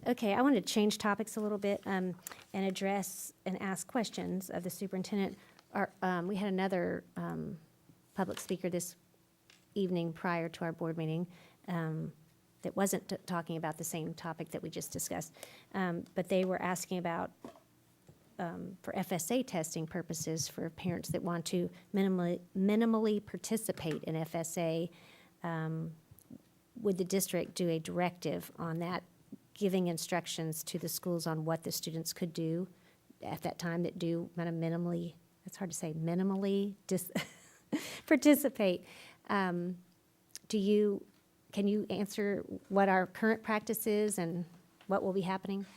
Okay, I want to change topics a little bit and address and ask questions of the superintendent. We had another public speaker this evening prior to our board meeting that wasn't talking about the same topic that we just discussed, but they were asking about, for FSA testing purposes, for parents that want to minimally participate in FSA, would the district do a directive on that, giving instructions to the schools on what the students could do at that time that do kind of minimally, it's hard to say, minimally participate. Can you answer what our current practice is and what will be happening?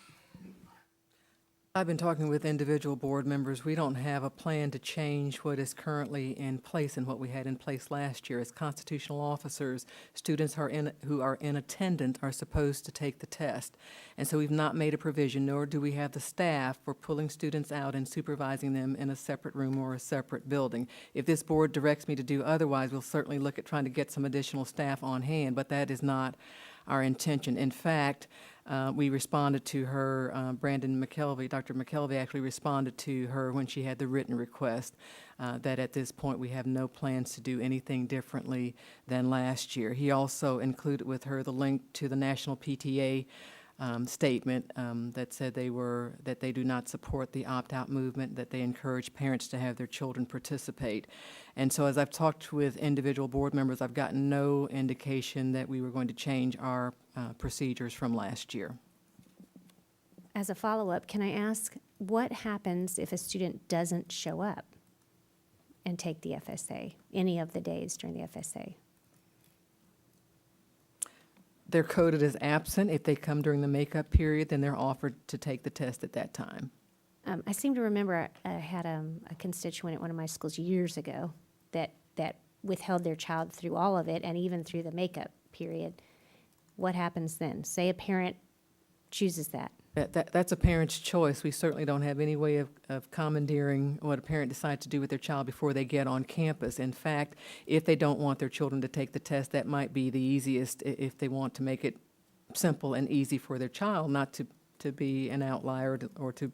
I've been talking with individual board members. We don't have a plan to change what is currently in place and what we had in place last year. As constitutional officers, students who are in attendance are supposed to take the test. And so we've not made a provision, nor do we have the staff for pulling students out and supervising them in a separate room or a separate building. If this board directs me to do otherwise, we'll certainly look at trying to get some additional staff on hand, but that is not our intention. In fact, we responded to her, Brandon McKelvey, Dr. McKelvey actually responded to her when she had the written request that at this point we have no plans to do anything differently than last year. He also included with her the link to the National PTA statement that said that they do not support the opt-out movement, that they encourage parents to have their children participate. And so as I've talked with individual board members, I've gotten no indication that we were going to change our procedures from last year. As a follow-up, can I ask, what happens if a student doesn't show up and take the FSA, any of the days during the FSA? They're coded as absent. If they come during the makeup period, then they're offered to take the test at that time. I seem to remember I had a constituent at one of my schools years ago that withheld their child through all of it and even through the makeup period. What happens then? Say a parent chooses that. That's a parent's choice. We certainly don't have any way of commandeering what a parent decides to do with their child before they get on campus. In fact, if they don't want their children to take the test, that might be the easiest if they want to make it simple and easy for their child, not to be an outlier or to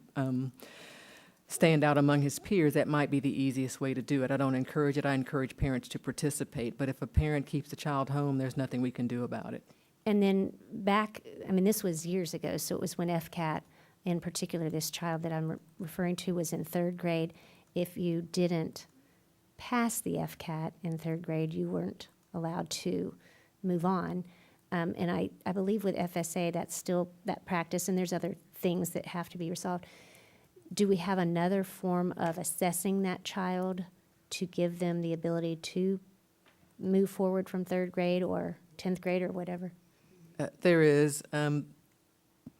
stand out among his peers. That might be the easiest way to do it. I don't encourage it. I encourage parents to participate. But if a parent keeps the child home, there's nothing we can do about it. And then this was years ago, so it was when FCAT, in particular this child that I'm referring to was in third grade. If you didn't pass the FCAT in third grade, you weren't allowed to move on. And I believe with FSA, that's still that practice, and there's other things that have to be resolved. Do we have another form of assessing that child to give them the ability to move forward from third grade or 10th grade or whatever? There is,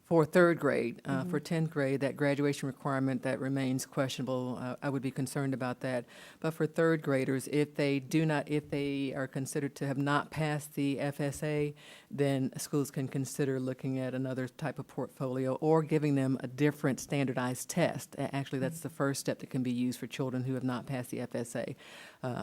for third grade. For 10th grade, that graduation requirement, that remains questionable. I would be concerned about that. But for third graders, if they are considered to have not passed the FSA, then schools can consider looking at another type of portfolio or giving them a different standardized test. Actually, that's the first step that can be used for children who have not passed the FSA.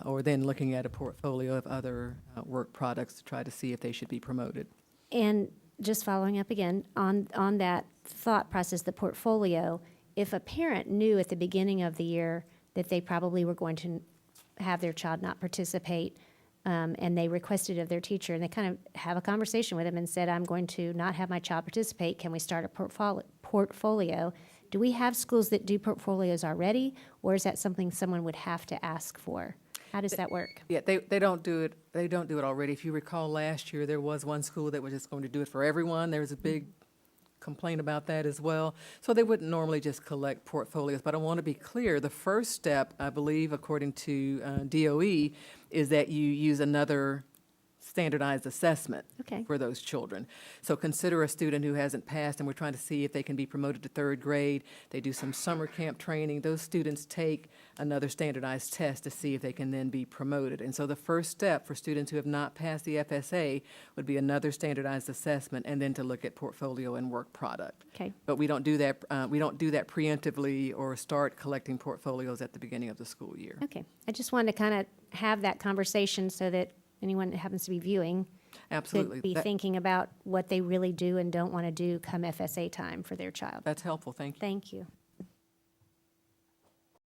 Or then looking at a portfolio of other work products to try to see if they should be promoted. And just following up again on that thought process, the portfolio, if a parent knew at the beginning of the year that they probably were going to have their child not participate, and they requested of their teacher, and they kind of have a conversation with them and said, I'm going to not have my child participate, can we start a portfolio? Do we have schools that do portfolios already, or is that something someone would have to ask for? How does that work? Yeah, they don't do it. They don't do it already. If you recall, last year there was one school that was just going to do it for everyone. There was a big complaint about that as well. So they wouldn't normally just collect portfolios. But I want to be clear: the first step, I believe, according to DOE, is that you use another standardized assessment for those children. So consider a student who hasn't passed, and we're trying to see if they can be promoted to third grade. They do some summer camp training. Those students take another standardized test to see if they can then be promoted. And so the first step for students who have not passed the FSA would be another standardized assessment, and then to look at portfolio and work product. Okay. But we don't do that. We don't do that preemptively or start collecting portfolios at the beginning of the school year. Okay. I just wanted to kind of have that conversation so that anyone that happens to be viewing Absolutely. could be thinking about what they really do and don't want to do come FSA time for their child. That's helpful, thank you. Thank you.